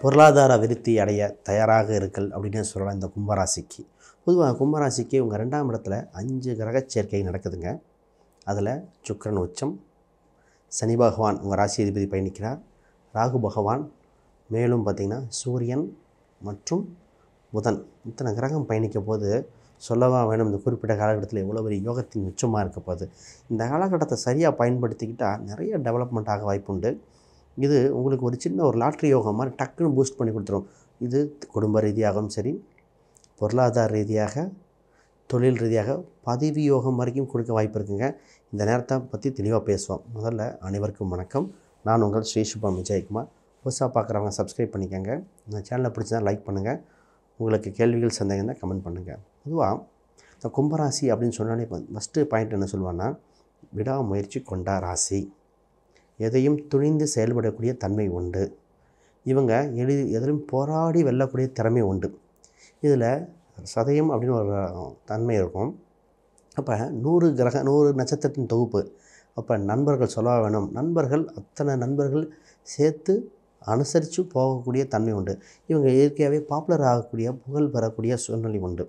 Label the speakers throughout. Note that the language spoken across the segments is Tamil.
Speaker 1: பொருளாதார விருத்தி அடைய தயாராக இருக்கல் அப்படின்னு சொல்லலாம் இந்த கும்பராசிக்கு. பொதுவாக கும்பராசிக்கு உங்கள் 2ஆம் இடத்துல 5 கிரக சேர்க்கை நடக்குதுங்க. அதில் சுக்கிரன் உச்சம், சனி பகவான் உங்கள் ராசி அதிபதி பயணிக்கிறார், ராகு பகவான், மேலும் பார்த்திங்கன்னா சூரியன் மற்றும் புதன், இத்தனை கிரகம் பயணிக்க போது சொல்லவா வேணும். இந்த குறிப்பிட்ட காலகட்டத்தில் எவ்வளோ பெரிய யோகத்தின் உச்சமாக இருக்க போகுது. இந்த காலகட்டத்தை சரியாக பயன்படுத்திக்கிட்டால் நிறைய டெவலப்மெண்ட் ஆக வாய்ப்புண்டு. இது உங்களுக்கு ஒரு சின்ன ஒரு லாட்ரி யோகம் மாதிரி டக்குன்னு பூஸ்ட் பண்ணி கொடுத்துரும். இது குடும்ப ரீதியாகவும் சரி, பொருளாதார ரீதியாக, தொழில் ரீதியாக, பதவி யோகம் வரைக்கும் கொடுக்க வாய்ப்பு இருக்குங்க. இந்த நேரத்தை பற்றி தெளிவாக பேசுவோம். முதல்ல அனைவருக்கும் வணக்கம். நான் உங்கள் ஸ்ரீ சுபம் விஜயகுமார். புதுசாக பார்க்குறவங்க சப்ஸ்கிரைப் பண்ணிக்கோங்க. இந்த சேனலை பிடிச்சதா லைக் பண்ணுங்கள். உங்களுக்கு கேள்விகள் சந்தேகம் தான் கமெண்ட் பண்ணுங்கள். பொதுவாக இந்த கும்பராசி அப்படின்னு சொன்னாலே ஃபஸ்ட்டு பாயிண்ட் என்ன சொல்லுவான்னா, விடாமுயற்சி கொண்ட ராசி, எதையும் துணிந்து செயல்படக்கூடிய தன்மை உண்டு. இவங்க எதிலும் போராடி வெல்லக்கூடிய திறமை உண்டு. இதில் சதயம் அப்படின்னு ஒரு தன்மை இருக்கும். அப்போ 100 நட்சத்திரத்தின் தொகுப்பு. அப்போ நண்பர்கள் சொல்ல வேணும். அத்தனை நண்பர்கள் சேர்த்து அனுசரித்து போகக்கூடிய தன்மை உண்டு. இவங்க இயற்கையாகவே பாப்புலர் ஆகக்கூடிய, புகழ் பெறக்கூடிய சூழ்நிலை உண்டு.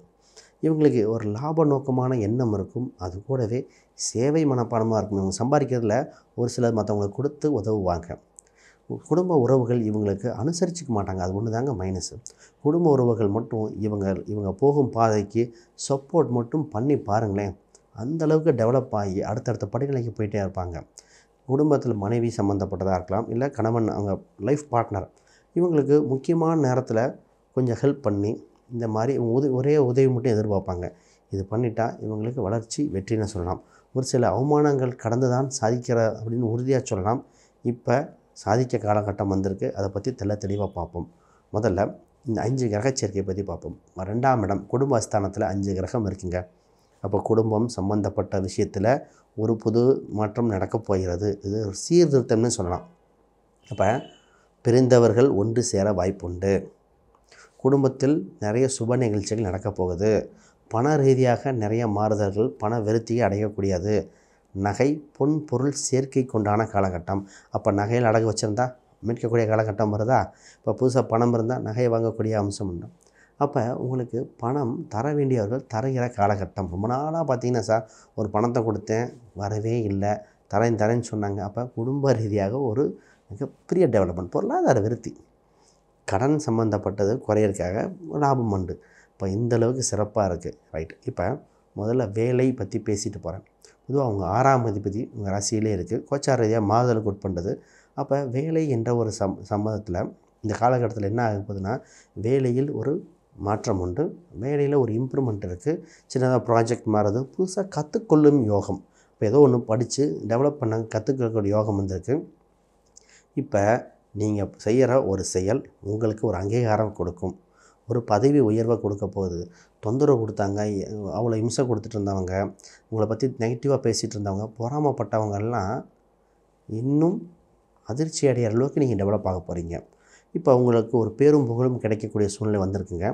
Speaker 1: இவங்களுக்கு ஒரு லாப நோக்கமான எண்ணம் இருக்கும். அது கூடவே சேவை மனப்பாடமாக இருக்கும். இவங்க சம்பாதிக்கிறதுல ஒரு சிலர் மற்றவங்களுக்கு கொடுத்து உதவுவாங்க. குடும்ப உறவுகள் இவங்களுக்கு அனுசரிச்சிக்க மாட்டாங்க. அது ஒன்று தாங்க மைனஸு. குடும்ப உறவுகள் மட்டும் இவங்க போகும் பாதைக்கு சப்போர்ட் மட்டும் பண்ணி பாருங்களேன். அந்தளவுக்கு டெவலப் ஆகி அடுத்தடுத்த படிநிலைக்கு போயிட்டே இருப்பாங்க. குடும்பத்தில் மனைவி சம்மந்தப்பட்டதாக இருக்கலாம், இல்லை கணவன், அவங்க லைஃப் பார்ட்னர், இவங்களுக்கு முக்கியமான நேரத்தில் கொஞ்சம் ஹெல்ப் பண்ணி இந்த மாதிரி ஒரே உதவி மட்டும் எதிர்பார்ப்பாங்க. இது பண்ணிட்டா இவங்களுக்கு வளர்ச்சி, வெற்றின்னு சொல்லலாம். ஒரு சில அவமானங்கள் கடந்து தான் சாதிக்கிற அப்படின்னு உறுதியாக சொல்லலாம். இப்போ சாதிக்க காலகட்டம் வந்திருக்கு. அதை பற்றி தெளிவாக பார்ப்போம். முதல்ல இந்த 5 கிரக சேர்க்கையை பற்றி பார்ப்போம். 2ஆம் இடம் குடும்பஸ்தானத்தில் 5 கிரகம் இருக்குங்க. அப்போ குடும்பம் சம்பந்தப்பட்ட விஷயத்தில் ஒரு புது மாற்றம் நடக்கப் போகிறது. இது ஒரு சீர்திருத்தம்னு சொல்லலாம். அப்போ பிரிந்தவர்கள் ஒன்று சேர வாய்ப்புண்டு. குடும்பத்தில் நிறைய சுப நிகழ்ச்சிகள் நடக்கப் போகுது. பண ரீதியாக நிறைய மாறுதல்கள், பண விருத்தியை அடையக்கூடியது. நகை, பொன், பொருள் சேர்க்கை கொண்டான காலகட்டம். அப்போ நகையில் அடகு வச்சுருந்தா மீட்கக்கூடிய காலகட்டம் வருதா? இப்போ புதுசாக பணம் இருந்தால் நகையை வாங்கக்கூடிய அம்சம் உண்டு. அப்போ உங்களுக்கு பணம் தர வேண்டியவர்கள் தருகிற காலகட்டம். ரொம்ப நாளாக பார்த்தீங்கன்னா, சார் ஒரு பணத்தை கொடுத்தேன் வரவே இல்லை, தரேன்னு சொன்னாங்க. அப்போ குடும்ப ரீதியாக ஒரு மிகப்பெரிய டெவலப்மெண்ட், பொருளாதார விருத்தி, கடன் சம்மந்தப்பட்டது குறையிறதுக்காக லாபம் உண்டு. இப்போ இந்தளவுக்கு சிறப்பாக இருக்குது. ரைட். இப்போ முதல்ல வேலை பற்றி பேசிட்டு போகிறேன். பொதுவாக அவங்க 6ஆம் அதிபதி உங்கள் ராசியிலே இருக்குது. கோச்சார ரீதியாக மாறுதலுக்கு உட்பட்டது. அப்போ வேலை என்ற ஒரு சம்மதத்தில் இந்த காலகட்டத்தில் என்ன ஆக போகுதுன்னா, வேலையில் ஒரு மாற்றம் உண்டு. வேலையில் ஒரு இம்ப்ரூவ்மெண்ட் இருக்குது. சின்னதாக ப்ராஜெக்ட் மாறுது. புதுசாக கற்றுக்கொள்ளும் யோகம். இப்போ ஏதோ ஒன்று படித்து டெவலப் பண்ண கற்றுக்கக்கூடிய யோகம் வந்திருக்கு. இப்போ நீங்கள் செய்கிற ஒரு செயல் உங்களுக்கு ஒரு அங்கீகாரம் கொடுக்கும். ஒரு பதவி உயர்வை கொடுக்க போகுது. தொந்தரவு கொடுத்தாங்க, அவ்வளோ இம்சை கொடுத்துட்டு இருந்தவங்க, உங்களை பற்றி நெகட்டிவாக பேசிகிட்டு இருந்தவங்க, பொறாமப்பட்டவங்கெல்லாம் இன்னும் அதிர்ச்சி அடைகிற அளவுக்கு நீங்கள் டெவலப் ஆக போகிறீங்க. இப்போ உங்களுக்கு ஒரு பேரும் புகழும் கிடைக்கக்கூடிய சூழ்நிலை வந்திருக்குங்க.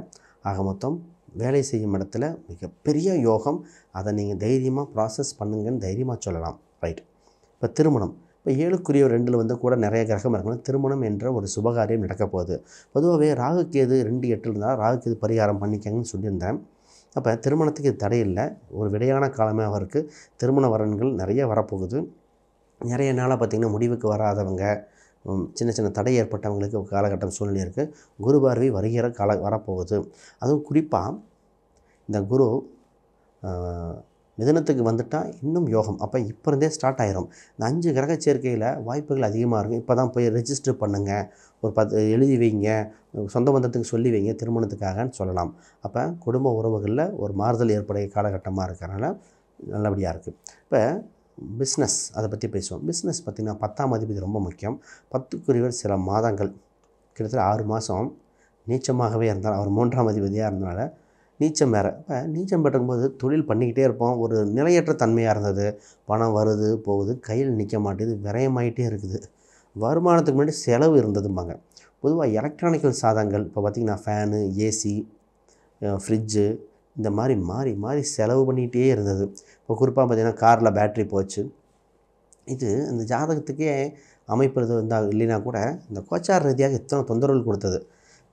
Speaker 1: ஆக மொத்தம் வேலை செய்யும் இடத்துல மிகப்பெரிய யோகம். அதை நீங்கள் தைரியமாக ப்ராசஸ் பண்ணுங்கன்னு தைரியமாக சொல்லலாம். ரைட். இப்போ திருமணம். இப்போ 7க்குரிய 2 வந்து கூட நிறைய கிரகம் இருக்கணும். திருமணம் என்ற ஒரு சுபகாரியம் நடக்க போகுது. பொதுவாகவே ராகுக்கேது 2, 8 இருந்தால் ராகுக்கேது பரிகாரம் பண்ணிக்கங்கன்னு சொல்லியிருந்தேன். அப்போ திருமணத்துக்கு தடை இல்லை. ஒரு விடையான காலமாக இருக்குது. திருமண வரன்கள் நிறைய வரப்போகுது. நிறைய நாளாக பார்த்திங்கன்னா முடிவுக்கு வராதவங்க, சின்ன தடை ஏற்பட்டவங்களுக்கு காலகட்டம் சூழ்நிலை இருக்குது. குரு பார்வை வருகிற வரப்போகுது. அதுவும் குறிப்பாக இந்த குரு மிதுனத்துக்கு வந்துட்டால் இன்னும் யோகம். அப்போ இப்போ இருந்தே ஸ்டார்ட் ஆகிரும். இந்த 5 கிரக சேர்க்கையில் வாய்ப்புகள் அதிகமாக இருக்கும். இப்போ தான் போய் ரெஜிஸ்டர் பண்ணுங்கள், ஒரு எழுதி வைங்க, சொந்த பந்தத்துக்கு சொல்லி வைங்க திருமணத்துக்காகன்னு சொல்லலாம். அப்போ குடும்ப உறவுகளில் ஒரு மாறுதல் ஏற்படைய காலகட்டமாக இருக்கிறனால நல்லபடியாக இருக்குது. இப்போ பிஸ்னஸ், அதை பற்றி பேசுவோம். பிஸ்னஸ் பார்த்திங்கன்னா 10ஆம் அதிபதி ரொம்ப முக்கியம். 10க்குரியவர் சில மாதங்கள், கிட்டத்தட்ட 6 மாதம் நீச்சமாகவே இருந்தால், அவர் 3ஆம் அதிபதியாக இருந்தனால நீச்சம் வேறு. இப்போ நீச்சம் பெற்றும்போது தொழில் பண்ணிக்கிட்டே இருப்போம். ஒரு நிலையற்ற தன்மையாக இருந்தது. பணம் வருது போகுது, கையில் நிற்க மாட்டேது, விரயமாயிட்டே இருக்குது. வருமானத்துக்கு முன்னாடி செலவு இருந்ததும்பாங்க. பொதுவாக எலக்ட்ரானிக்கல் சாதனங்கள் இப்போ பார்த்திங்கன்னா ஃபேனு, ஏசி, ஃப்ரிட்ஜு, இந்த மாதிரி மாறி செலவு பண்ணிகிட்டே இருந்தது. இப்போ குறிப்பாக பார்த்திங்கன்னா காரில் பேட்ரி போச்சு. இது இந்த ஜாதகத்துக்கே அமைப்பு இது இல்லைனா கூட இந்த கோச்சார ரீதியாக இத்தனை தொந்தரவுகள் கொடுத்தது.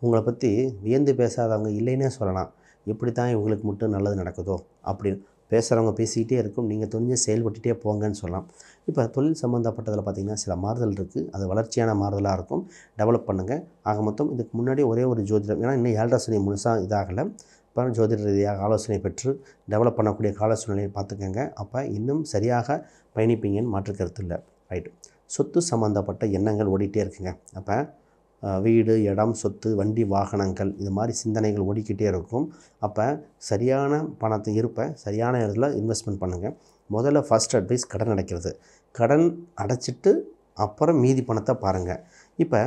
Speaker 1: உங்களை பற்றி வியந்து பேசாதவங்க இல்லைன்னே சொல்லலாம். எப்படி தான் இவங்களுக்கு மட்டும் நல்லது நடக்குதோ அப்படின்னு பேசுகிறவங்க பேசிக்கிட்டே இருக்கும். நீங்கள் துணிஞ்சு செயல்பட்டுகிட்டே போங்கன்னு சொல்லலாம். இப்போ தொழில் சம்மந்தப்பட்டதில் பார்த்திங்கன்னா சில மாறுதல் இருக்குது. அது வளர்ச்சியான மாறுதலாக இருக்கும். டெவலப் பண்ணுங்கள். ஆக மொத்தம் இதுக்கு முன்னாடி ஒரே ஒரு ஜோதிடம், ஏன்னா இன்னும் 7.5 சனி முழுசாக இதாகலை. இப்போ ஜோதிட ரீதியாக ஆலோசனை பெற்று டெவலப் பண்ணக்கூடிய கால சூழ்நிலையை பார்த்துக்கங்க. அப்போ இன்னும் சரியாக பயணிப்பீங்கன்னு மாற்று கருத்து இல்லை. ரைட்டு. சொத்து சம்மந்தப்பட்ட எண்ணங்கள் ஓடிட்டே இருக்குங்க. அப்போ வீடு, இடம், சொத்து, வண்டி, வாகனங்கள் இது மாதிரி சிந்தனைகள் ஓடிக்கிட்டே இருக்கும். அப்போ சரியான பணத்தை இருப்பை சரியான இடத்துல இன்வெஸ்ட்மெண்ட் பண்ணுங்கள். முதல்ல ஃபஸ்ட் அட்வைஸ் கடன் அடைக்கிறது. கடன் அடைச்சிட்டு அப்புறம் மீதி பணத்தை பாருங்கள். இப்போ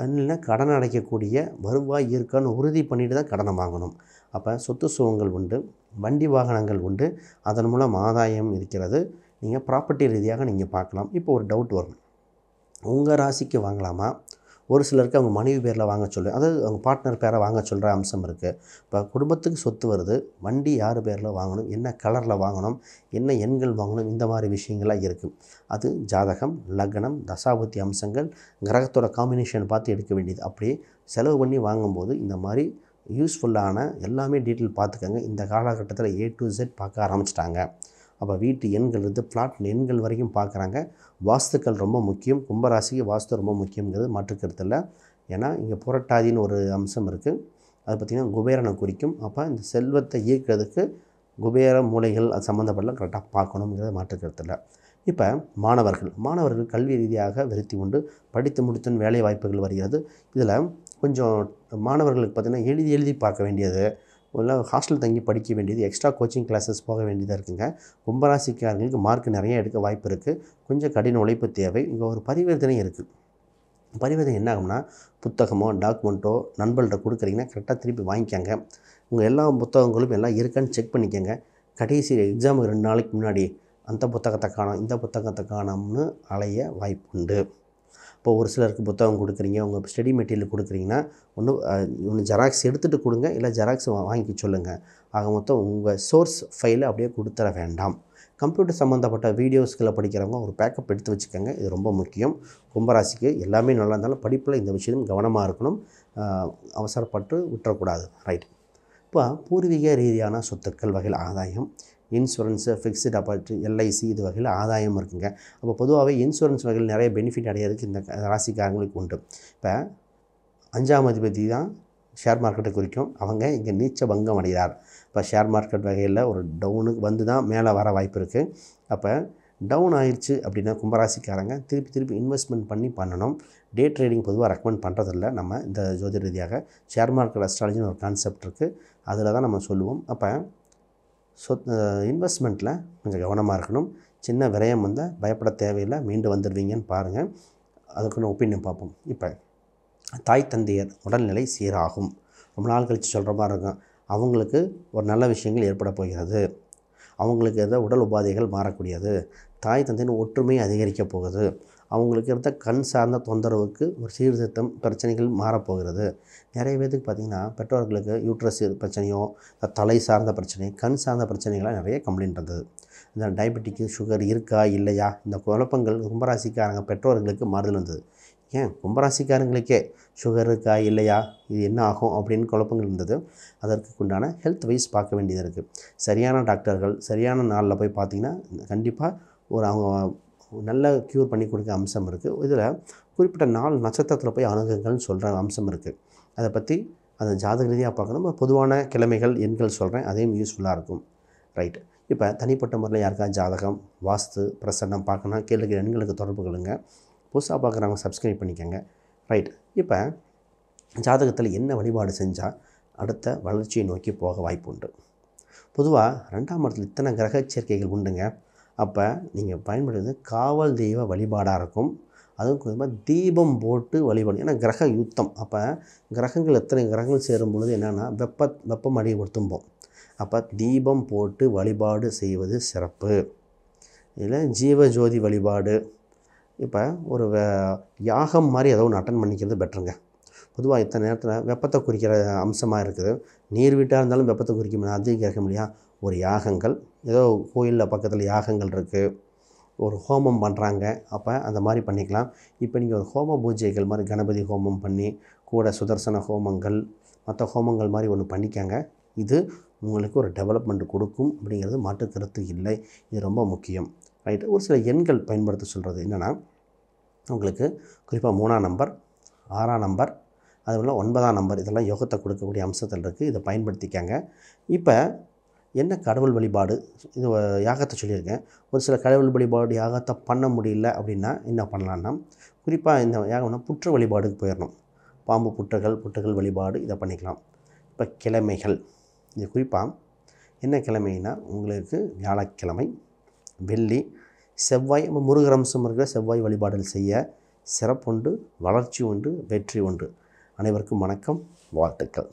Speaker 1: இல்லைன்னா கடன் அடைக்கக்கூடிய வருவாய் இருக்கான்னு உறுதி பண்ணிட்டு தான் கடனை வாங்கணும். அப்போ சொத்து சுகங்கள் உண்டு, வண்டி வாகனங்கள் உண்டு, அதன் மூலம் ஆதாயம் இருக்கிறது. நீங்கள் ப்ராப்பர்ட்டி ரீதியாக நீங்கள் பார்க்கலாம். இப்போ ஒரு டவுட் வரும், உங்கள் ராசிக்கு வாங்கலாமா? ஒரு சிலருக்கு அவங்க மனைவி பேரில் வாங்க சொல்லு, அதாவது அவங்க பார்ட்னர் பேரை வாங்க சொல்கிற அம்சம் இருக்குது. இப்போ குடும்பத்துக்கு சொத்து வருது, வண்டி யார் பேரில் வாங்கணும், என்ன கலரில் வாங்கணும், என்ன எண்கள் வாங்கணும், இந்த மாதிரி விஷயங்கள்லாம் இருக்குது. அது ஜாதகம், லக்னம், தசாபுத்தி அம்சங்கள், கிரகத்தோட காம்பினேஷன் பார்த்து எடுக்க வேண்டியது. அப்படியே செலவு பண்ணி வாங்கும்போது இந்த மாதிரி யூஸ்ஃபுல்லான எல்லாமே டீட்டெயில் பார்த்துக்கங்க. இந்த காலகட்டத்தில் A to Z பார்க்க ஆரம்பிச்சிட்டாங்க. அப்போ வீட்டு எண்கள் இருந்து பிளாட் எண்கள் வரைக்கும் பார்க்குறாங்க. வாஸ்துக்கள் ரொம்ப முக்கியம். கும்பராசிக்கு வாஸ்து ரொம்ப முக்கியங்கிறது மாற்றுக்கருத்து இல்லை. ஏன்னா இங்கே புரட்டாதின்னு ஒரு அம்சம் இருக்குது. அது பார்த்திங்கன்னா குபேரனை குறிக்கும். அப்போ இந்த செல்வத்தை ஈர்க்கிறதுக்கு குபேர மூலைகள் அது சம்மந்தப்படலாம் கரெக்டாக பார்க்கணுங்கிறது மாற்றுக்கருத்து இல்லை. இப்போ மாணவர்கள் கல்வி ரீதியாக விருத்தி உண்டு. படித்து முடித்தன் வேலை வாய்ப்புகள் வருகிறது. இதில் கொஞ்சம் மாணவர்களுக்கு பார்த்திங்கன்னா எழுதி பார்க்க வேண்டியது, இல்லை ஹாஸ்டல் தங்கி படிக்க வேண்டியது, எக்ஸ்ட்ரா கோச்சிங் கிளாஸஸ் போக வேண்டியதாக இருக்குங்க. கும்பராசிக்காரங்களுக்கு மார்க் நிறைய எடுக்க வாய்ப்பு இருக்குது. கொஞ்சம் கடின உழைப்பு தேவை. இங்கே ஒரு பரிவர்த்தனை இருக்குது. பரிவர்த்தனை என்ன ஆகும்னா, புத்தகமோ டாக்குமெண்ட்டோ நண்பர்கள்ட்ட கொடுக்குறீங்கன்னா கரெக்டாக திருப்பி வாங்கிக்கோங்க. உங்கள் எல்லா புத்தகங்களும் எல்லாம் இருக்கான்னு செக் பண்ணிக்கோங்க. கடைசி எக்ஸாமுக்கு 2 நாளைக்கு முன்னாடி அந்த புத்தகத்தை காணோம், இந்த புத்தகத்தை காணோம்னு அலைய வாய்ப்புண்டு. இப்போ ஒரு சிலருக்கு புத்தகம் கொடுக்குறீங்க, உங்கள் ஸ்டடி மெட்டீரியல் கொடுக்குறீங்கன்னா ஒன்று ஜெராக்ஸ் எடுத்துகிட்டு கொடுங்க, இல்லை ஜெராக்ஸ் வாங்கிக்க சொல்லுங்கள். ஆக மொத்தம் உங்கள் சோர்ஸ் ஃபைலை அப்படியே கொடுத்துட வேண்டாம். கம்ப்யூட்டர் சம்மந்தப்பட்ட வீடியோஸ்களை படிக்கிறவங்க ஒரு பேக்கப் எடுத்து வச்சுக்கோங்க. இது ரொம்ப முக்கியம். கும்பராசிக்கு எல்லாமே நல்லா இருந்தாலும் படிப்பில் இந்த விஷயம் கவனமாக இருக்கணும். அவசரப்பட்டு விட்டுறக்கூடாது. ரைட். இப்போ பூர்வீக ரீதியான சொத்துக்கள் வகையில் ஆதாயம், இன்சூரன்ஸு, ஃபிக்ஸ்டு டெபாசிட், LIC இது வகையில் ஆதாயம் இருக்குங்க. அப்போ பொதுவாகவே இன்சூரன்ஸ் வகையில் நிறைய பெனிஃபிட் அடையிறதுக்கு இந்த ராசிக்காரங்களுக்கு உண்டு. இப்போ 5ஆம் அதிபதி தான் ஷேர் மார்க்கெட்டை குறிக்கும். அவங்க இங்கே நீச்ச பங்கம் அடைகிறார். இப்போ ஷேர் மார்க்கெட் வகையில் ஒரு டவுனுக்கு வந்து தான் மேலே வர வாய்ப்பு இருக்குது. அப்போ டவுன் ஆயிடுச்சு அப்படின்னா கும்பராசிக்காரங்க திருப்பி இன்வெஸ்ட்மெண்ட் பண்ணணும். டே ட்ரேடிங் பொதுவாக ரெக்கமெண்ட் பண்ணுறதில்ல. நம்ம இந்த ஜோதிட ரீதியாக ஷேர் மார்க்கெட் அஸ்ட்ராலஜின்னு ஒரு கான்செப்ட் இருக்குது. அதில் தான் நம்ம சொல்லுவோம். அப்போ இன்வெஸ்ட்மெண்ட்டில் கொஞ்சம் கவனமாக இருக்கணும். சின்ன விரயம் வந்தால் பயப்பட தேவையில்லை, மீண்டு வந்துடுவீங்கன்னு பாருங்கள். அதுக்குன்னு ஒப்பீனியன் பார்ப்போம். இப்போ தாய் தந்தையர் உடல்நிலை சீராகும். ரொம்ப நாள் கழித்து சொல்கிற மாதிரி இருக்கும். அவங்களுக்கு ஒரு நல்ல விஷயங்கள் ஏற்பட போகிறது. அவங்களுக்கு இருந்த உடல் உபாதைகள் மாறக்கூடியது. தாய் தந்தையின் ஒற்றுமை அதிகரிக்க போகுது. அவங்களுக்கு இருந்த கண் சார்ந்த தொந்தரவுக்கு ஒரு சீர்திருத்தம் பிரச்சனைகள் மாறப்போகிறது. நிறைய பேருக்கு பார்த்திங்கன்னா பெற்றோர்களுக்கு யூட்ரஸ் பிரச்சனையோ, தலை சார்ந்த பிரச்சனை, கண் சார்ந்த பிரச்சனைகள்லாம் நிறைய கம்ப்ளைண்ட் இருந்தது. இந்த டயபெட்டிக்கு, சுகர் இருக்கா இல்லையா, இந்த குழப்பங்கள் கும்பராசிக்காரங்க பெற்றோர்களுக்கு மாறுதல் வந்தது. ஏன் கும்பராசிக்காரங்களுக்கே சுகர் இருக்கா இல்லையா, இது என்ன ஆகும் அப்படின்னு குழப்பங்கள் இருந்தது. அதற்கு உண்டான ஹெல்த் வைஸ் பார்க்க வேண்டியது இருக்குது. சரியான டாக்டர்கள் சரியான நாளில் போய் பார்த்திங்கன்னா கண்டிப்பாக அவங்க நல்ல க்யூர் பண்ணி கொடுக்க அம்சம் இருக்குது. இதில் குறிப்பிட்ட நாள் நட்சத்திரத்தில் போய் அணுகுங்கள்னு சொல்கிற அம்சம் இருக்குது. அதை பற்றி அந்த ஜாதக ரீதியாக பார்க்கணும். பொதுவான கிழமைகள் எண்கள் சொல்கிறேன், அதையும் யூஸ்ஃபுல்லாக இருக்கும். ரைட்டு. இப்போ தனிப்பட்ட முறையில் யாருக்கா ஜாதகம், வாஸ்து, பிரசன்னம் பார்க்கணும், கீழே எண்களுக்கு தொடர்பு கொள்ளுங்க. புதுசாக பார்க்குறவங்க சப்ஸ்கிரைப் பண்ணிக்கோங்க. ரைட். இப்போ ஜாதகத்தில் என்ன வழிபாடு செஞ்சால் அடுத்த வளர்ச்சியை நோக்கி போக வாய்ப்பு உண்டு? பொதுவாக 2ஆம் இடத்துல இத்தனை கிரக சேர்க்கைகள் உண்டுங்க. அப்போ நீங்கள் பயன்படுறது காவல் தெய்வ வழிபாடாக இருக்கும். அதுவும் குறிப்பாக தீபம் போட்டு வழிபாடு. ஏன்னா கிரக யுத்தம். அப்போ கிரகங்கள் எத்தனை கிரகங்கள் சேரும் பொழுது என்னென்னா வெப்பம் அதிகப்படுத்தும்போம். அப்போ தீபம் போட்டு வழிபாடு செய்வது சிறப்பு. இதில் ஜீவஜோதி வழிபாடு. இப்போ ஒரு யாகம் மாதிரி ஏதோ ஒன்று அட்டன் பண்ணிக்கிறது பெட்டருங்க. பொதுவாக இத்தனை நேரத்தில் வெப்பத்தை குறிக்கிற அம்சமாக இருக்குது. நீர் வீட்டாக இருந்தாலும் வெப்பத்தை குறிக்க அதிகரிக்க இல்லையா? ஒரு யாகங்கள், ஏதோ கோயிலில் பக்கத்தில் யாகங்கள் இருக்குது, ஒரு ஹோமம் பண்ணுறாங்க, அப்போ அந்த மாதிரி பண்ணிக்கலாம். இப்போ நீங்கள் ஒரு ஹோம பூஜைகள் மாதிரி கணபதி ஹோமம் பண்ணி கூட சுதர்சன ஹோமங்கள் மற்ற ஹோமங்கள் மாதிரி ஒன்று பண்ணிக்கங்க. இது உங்களுக்கு ஒரு டெவலப்மெண்ட் கொடுக்கும் அப்படிங்கிறது மாற்று கருத்து இல்லை. இது ரொம்ப முக்கியம். ரைட்டு. ஒரு சில எண்கள் பயன்படுத்த சொல்கிறது என்னென்னா, உங்களுக்கு குறிப்பாக 3ஆம் நம்பர், 6ஆம் நம்பர், அதுபோல் 9ஆம் நம்பர், இதெல்லாம் யோகத்தை கொடுக்கக்கூடிய அம்சத்தில் இருக்குது. இதை பயன்படுத்திக்காங்க. இப்போ என்ன கடவுள் வழிபாடு, இது யாகத்தை சொல்லியிருக்கேன். ஒரு சில கடவுள் வழிபாடு யாகத்தை பண்ண முடியல அப்படின்னா என்ன பண்ணலான்னா, குறிப்பாக இந்த யாகம்னா புற்று வழிபாடுக்கு போயிடணும். பாம்பு புற்றுகள் வழிபாடு இதை பண்ணிக்கலாம். இப்போ கிழமைகள், இது குறிப்பாக என்ன கிழமைனா உங்களுக்கு வியாழக்கிழமை, வெள்ளி, செவ்வாய், முருகர் அம்சம் இருக்கிற செவ்வாய் வழிபாடுகள் செய்ய சிறப்புண்டு, வளர்ச்சி உண்டு, வெற்றி உண்டு. அனைவருக்கும் வணக்கம், வாழ்த்துக்கள்.